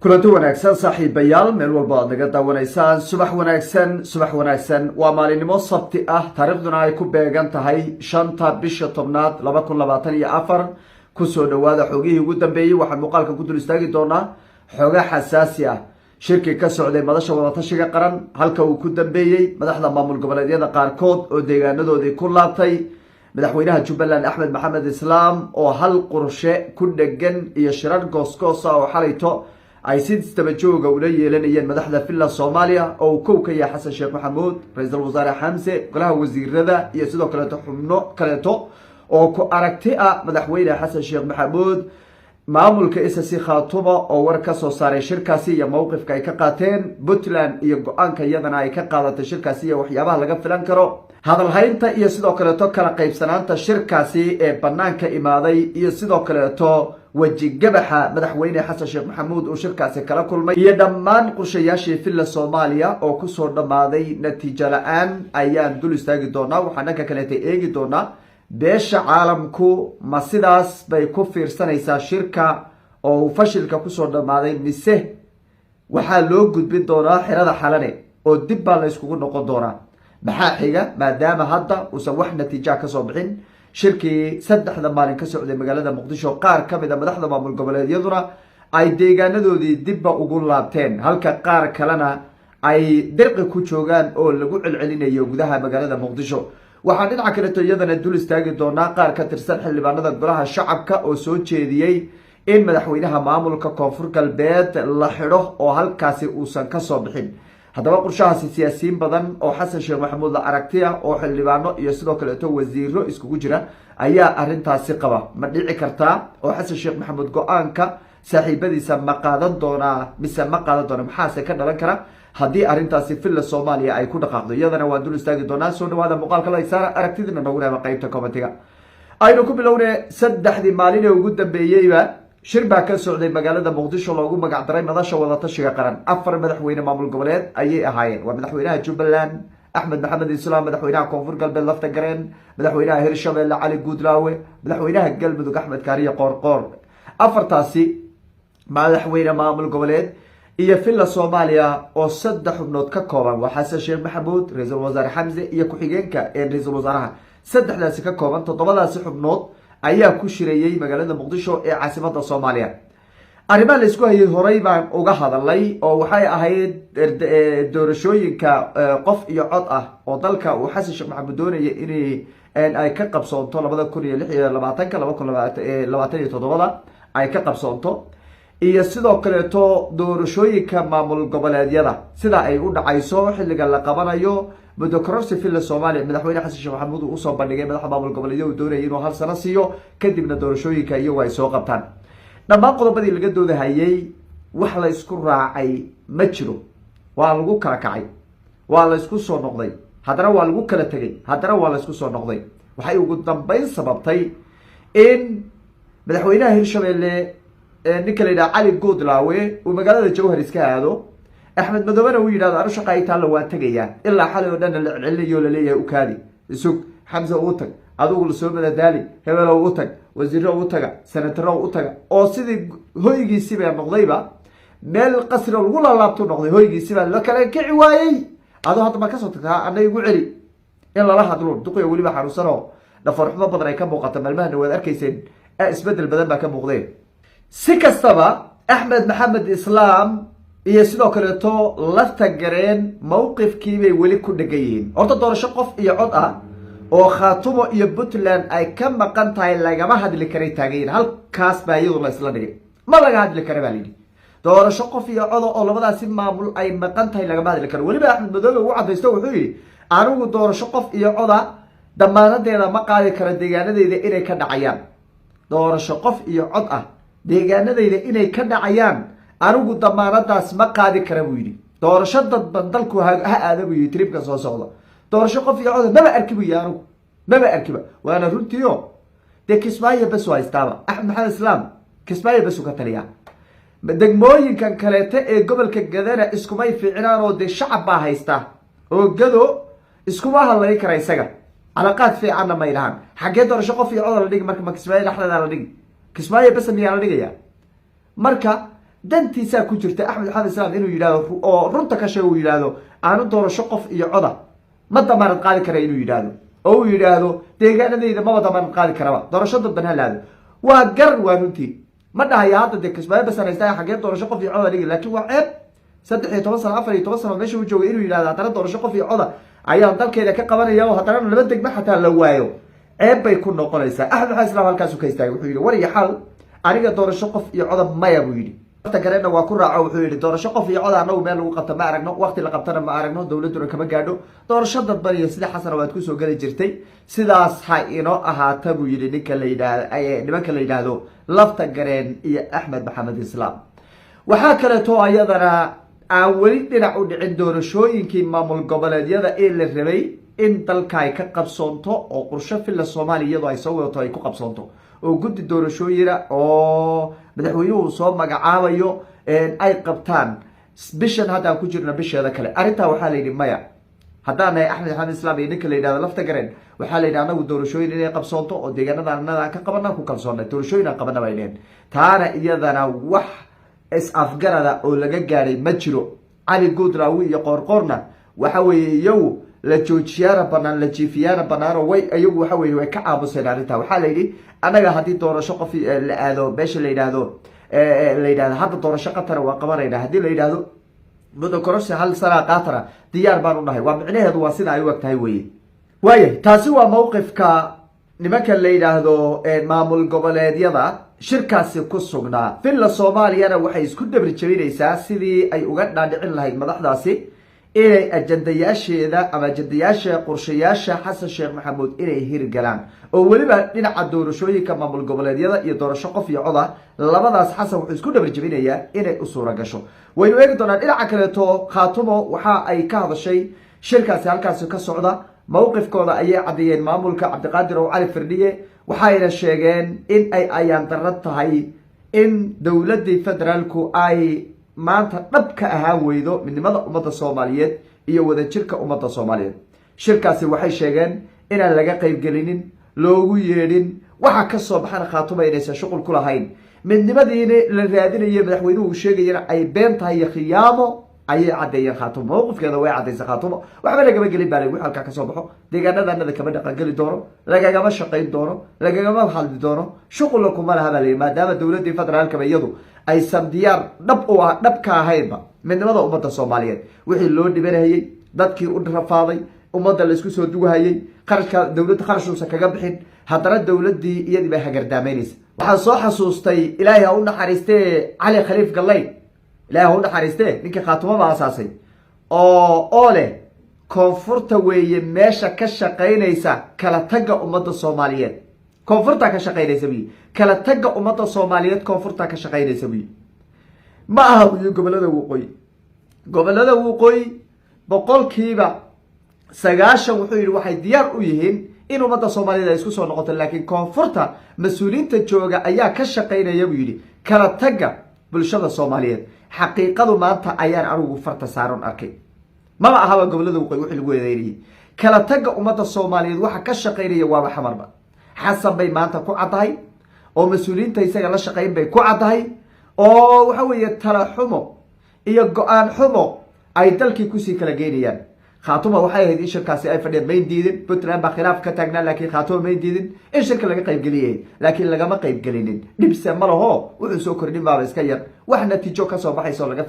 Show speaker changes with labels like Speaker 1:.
Speaker 1: kulanti wanaagsan saaxiibayaal meel walba aad naga daawanaysaan subax wanaagsan waa maalinimo sabti ah taariikhduna ay ku beegan tahay 5 bisha 10aad 2024 kusoo dhawaada xogihii ugu dambeeyay waxaan muuqaalka ku dul istaagi doonaa xoga xasaasi ah shirki ka socday madasha wadatashiga qaran halka uu ku dambeeyay madaxda maamul goboleedyada qaarkood oo deegaanadoodii ku laabtay madaxweynaha Jubbaland Axmed Maxamed Islaam oo hal qorshe ku dhagan iyo shirar goosgoos ah oo xalayto ay sidistaba jooga ula yeelanayeen madaxda filla Soomaaliya oo kow ka yahay Xasan Sheekh Maxamuud ra'iisul wasaare Xamse golaha wasiirada iyo sidoo kale xubno kaleeto oo ku aragti ah madaxweynaha Xasan Sheekh Maxamuud maamulka SSC Khaatumo oo war ka soo saaray shirkaasi iyo mowqifka ay ka qaateen Puntland iyo go'aanka iyadana ay ka qaadatay shirkaasi iyo waxyaabaha laga filan karo hadal haynta iyo sidoo kaleeto kala qaybsanaanta shirkaasi ee banaanka imaaday iyo sidoo kaleeto waji gabaxa madaxweyne Xasan Sheekh Maxamuud oo shirkaasi kala kulmay iyo dhammaan qorshayaashii filla Soomaaliya oo ku soo dhamaaday natiijo la'aan ayaan dul istaagi doonaa waxaan ka kale eegi doonaa beesha caalamku ma sidaas bay ku fiirsanaysaa shirka oo fashilka ku soo dhamaaday mise waxaa loo gudbin doonaa xirada xalane oo dib baa la iskugu noqon doonaa maxaa xiga maadaama hadda uusan wax natiijo ka soo bixin shirkii saddexda maalin ka socday magaalada Muqdisho qaar ka mid ah madaxda maamul goboleedyaduna ay deegaanadoodii dibba ugu laabteen halka qaar kalena ay dirqi ku joogaan oo lagu celcelinayo gudaha magaalada Muqdisho waxaan dhinaca kale iyadana dul istaagi doonaa qaar ka tirsan xildhibaanada golaha shacabka oo soo jeediyay in madaxweynaha maamulka Koonfur Galbeed la xidho oo halkaasi uusan ka soo bixin haddaba qorshahaasi siyaasiyiin badan oo Xasan Sheekh Maxamuud la aragtiya oo xildhibaano iyo sidoo kale wasiiro iskugu jira ayaa arintaasi qaba ma dhici kartaa oo Xasan Sheekh Maxamuud go'aanka saaxiibadiisa ma qaadan doonaa mise ma qaadan doona maxaase ka dhalan kara haddii arintaasi filla Soomaaliya ay ku dhaqaaqdo iyadana waan dul istaagi doonaa soo dhawaada muuqaalka la isaara aragtidina nagu reeba qaybta commentiga aynu ku bilownay saddexdii maalin ee ugu dambeeyayba shir baa ka socday magaalada Muqdisho loogu magac daray madasha wadatashiga qaran afar madaxweyne maamul goboleed ayay ahaayeen waa madaxweynaha Jubbaland Axmed Maxamed Islaam madaxweynaha Koonfur Galbeed Lafta Gareen madaxweynaha Hirshabelle Cali Guudlaawe madaxweynaha Galmudug Axmed Kaariye Qoorqoor afartaasi madaxweyne maamul goboleed iyo filla Soomaaliya oo saddex xubnood ka kooban waa Xasan Sheekh Maxamuud ra'iisul wasaare Xamse iyo ku-xigeenka ee ra'iisul wasaaraha saddexdaasi ka kooban toddobadaasi xubnood ayaa ku shirayay magaalada Muqdisho ee caasimadda Soomaaliya arrimaha la isku hayay horay baan uga hadalay oo waxay ahayd doorashooyinka qof iyo cod ah oo dalka uu Xasan Sheekh Maxamuud doonayay in ay ka qabsoonto 2026 ay ka qabsoonto iyo sidoo kaleeto doorashooyinka maamul goboleedyada sida ay u dhacayso xilliga la qabanayo muddo kororsi filla Soomaaliya madaxweyne Xasan Sheekh Maxamuud uu soo bandhigay madaxda maamul goboleedyada uu doonayay inuu hal sano siiyo kadibna doorashooyinka iyagu ay soo qabtaan dhammaan qodobadii laga doodahayay wax la isku raacay ma jiro waa lagu kala kacay waa la isku soo noqday haddana waa lagu kala tegay haddana waa la isku soo noqday waxay ugu dambeyn sababtay in madaxweynaha Hirshabelle ninka la yiraahdo Cali Guudlaawe uu magaalada Jowhar iska aado Axmed Madowna uu yiraahdo aanu shaqaytaan la waan tagayaa ilaa xalay oo dhan la celceliyo la leeyahay u kaadi isug Xamse uu tag adigu la soo madadaali hebel uu tag wasiiro uu taga senator uu taga oo sidii hoygiisi baa noqdayba meel qasri lagu laabto noqday hoygiisi baa la kala kici waayay adoo hadda ma ka soo tagtaa anay ugu celi in la hadlo duqay waliba xaruusano dhafarxumo badan ay ka muuqato maalmahan waad arkayseen isbedel badan baa ka muuqday si kastaba Axmed Maxamed Islaam iyo sidoo kaleeto Lafta Gareen mowqifkii bay wali ku dhagayeen horta doorasho qof iyo cod ah oo Khaatumo iyo Puntland ay ka maqan tahay lagama hadli karay taageen halkaas baa iyadu la isla dhigay ma laga hadli karo baa lidhi doorasho qof iyo cod oo labadaasi maamul ay maqan tahay lagama hadli karo waliba Axmed Madoobe uu cadaysto wuxuu yiri anigu doorasho qof iyo cod damaanadeeda ma qaadi karo deegaanadeeda inay ka dhacayaan doorasho qof iyo cod deegaanadayda inay ka dhacayaan anigu damaanadaas ma qaadi kara buu yiri doorasho dad dalku ha aada buu yiri tripka soo socda doorasho qof iyo cod maba arkibu yaanu maba arkiba waana runtiyo de Kismaayo bas waa istaaba Axmed Maxamed Islaam Kismaayo bas ka taliya degmooyinkan kaleete ee gobolka Gadana iskumay fiicnaan oo de shacab baa haysta oo gado iskuma hadlay kara isaga alaqaad fiicanna ma ilahan xagee doorasho qof iyo cod la dhigi marka Kismaayo dhaxdada la dhigi Kismaayo bas miyaa la dhigaya marka dantiisaa ku jirta axmed maxamed islaam inuu yidhahdo oo runta ka sheego uu yidhaahdo aanu doorasho qof iyo coda ma damaanad qaadi kara inuu yidhaahdo oo uu yidhaahdo deegaanadayda maba damaanad qaadi karaba doorasho dadban halaado waa garan waa runtii ma dhahaya hadda dee kismaayo basan haystaa xaggee doorasho qof iyo coda dhigi laakiin waa ceeb 13 sano 14 sano meesha uu joogay inuu yidhahdo haddana doorasho qof iyo coda ayaa dalkeeda ka qabanaya oo haddana laba degmo xataa la waayo ceeb bay ku noqonaysaa axmed maxamed islaam halkaasuu ka istaagay wuxuu yidhi war iyo xal aniga doorasho qof iyo coda maya buu yidhi waqti kalena waa ku raaco wuxuu yidhi doorasho qof iyo coda anagu meel lagu qabto ma aragno waqti la qabtana ma aragno dowladuna kama gaadho doorasho dadban iyo sida xasan waad kusoo geli jirtay sidaas ha inoo ahaata buu yidhi nimanka la yidhaahdo lafta gareen iyo axmed maxamed islaam waxaa kaleeto ayadana aan weli dhinac u dhicin doorashooyinkii maamul goboleedyada ee la rabay in dalka ay ka qabsoonto oo qorsho filla soomaaliya iyadoo ay soo wadato ay ku qabsoonto oo guddi doorashooyina oo madaxweynuhu soo magacaabayo ay qabtaan bishan haddaan ku jirno bisheeda kale arrintaa waxaa la yidhi maya haddaan nahay axmed maxamed islaam iyo ninka la yidhahdo lafta gareen waxaa la yidhi anagu doorashooyin inay qabsoonto oo deegaanada annaga ka qabana ku kalsoonnay doorashooyin aan qabana bay dheheen taana iyadana wax is-afgarada oo laga gaadhay ma jiro cali guudraawi iyo qoorqoorna waxa weeye iyagu la joojiyaana banaan la jiifiyaana banaano way iyagu waxa weye way ka aamuseen arrintaa waxaa la yidhi annaga haddii doorasho qof la aado meesha la yidhahdo hadda doorasho qatara waa qabanayna haddii la yidhahdo muddo kororsi hal sanaa qaatara diyaar baan u nahay waa micnaheedu waa sida ay u eg tahay weye waayahay taasi waa mawqifka nimanka la yidhaahdo maamul goboleedyada shirkaasi ku sugnaa villa soomaaliyana waxay isku dabri jabinaysaa sidii ay uga dhaadhicin lahayd madaxdaasi inay ajandayaasheeda ama ajandayaasha qorshayaasha xasan sheekh maxamuud inay hirgalaan oo weliba dhinaca doorashooyinka maamul goboleedyada iyo doorasho qof iyo coda labadaas xasan wuxuu isku dabri jabinayaa inay u suura gasho waynu eegi doonaa dhinaca kaleeto khaatumo waxa ay ka hadashay shirkaasi halkaasi ka socda mowqifkooda ayay caddeeyeen maamulka cabdiqaadir ow cali firdhiye waxayna sheegeen in ay ayaan darro tahay in dowladii federaalku ay maanta dhab ka ahaan weydo midnimada ummadda soomaaliyeed iyo wadajirka ummadda soomaaliyeed shirkaasi waxay sheegeen inaan laga qaybgelinin loogu yeedhin waxa ka soo baxana khaatuma inaysan shuqul ku lahayn midnimadiina la raadinayo madaxweynuhu uu sheegayana ay been tahay iyo khiyaamo ayay caddeeyeen khaatumo mowqifkeeda way caddaysa khaatumo waxba lagama gelin baa wixii halkaa kasoo baxo deegaanadanada kama dhaqangeli doono lagagama shaqayn doono lagagama hadli doono shuqulla kuma laha baa layihi maadaama dowladii federaalkaba iyadu aysan diyaar dhab ka ahaynba midnimada ummadda soomaaliyeed wixii loo dhibanayay dadkii u rafaaday ummadda laisku soo dugahayay qarashka dowladda qarashuusa kaga bixin haddana dowladii iyadii bay hagardaamaynaysa waxaan soo xasuustay ilaahay ha u naxariistee cali khaliif gallayn ilaahay ha u naxariistee ninkii khaatumaba asaasay oo leh koonfurta weeye meesha ka shaqaynaysa kala tagga ummadda soomaaliyeed koonfurtaa ka shaqaynaysa buyi kala tagga ummadda soomaaliyeed koonfurtaa ka shaqaynaysa buyi ma aha buyi gobolada waqooyi boqolkiiba 90 wuxuu yidhi waxay diyaar u yihiin in ummadda soomaaliyeed ay isku soo noqoto laakiin koonfurta mas-uuliyiinta jooga ayaa ka shaqaynaya buu yidhi kala tagga bulshada soomaaliyeed xaqiiqadu maanta ayaan anigu farta saaron arkay maba ahaba gobolada waqooyi wixii lagu eedeynayay kala tagga ummadda soomaaliyeed waxa ka shaqaynaya waaba xamarba xasan bay maanta ku caddahay oo mas-uuliyiinta isaga la shaqayn bay ku caddahay oo waxa weeye tala xumo iyo go-aan xumo ay dalkii kusii kala geynayaan khaatuma waxay ahayd in shirkaasi ay fadhiyeen mayn diidin puntland baa khilaaf ka taagnaa laakiin khaatuma mayn diidin in shirka laga qaybgeliyay laakiin lagama qaybgelinin dhibse ma laho wuxuu soo kordhin baaba iska yar wax natiijo ka soo baxayso laga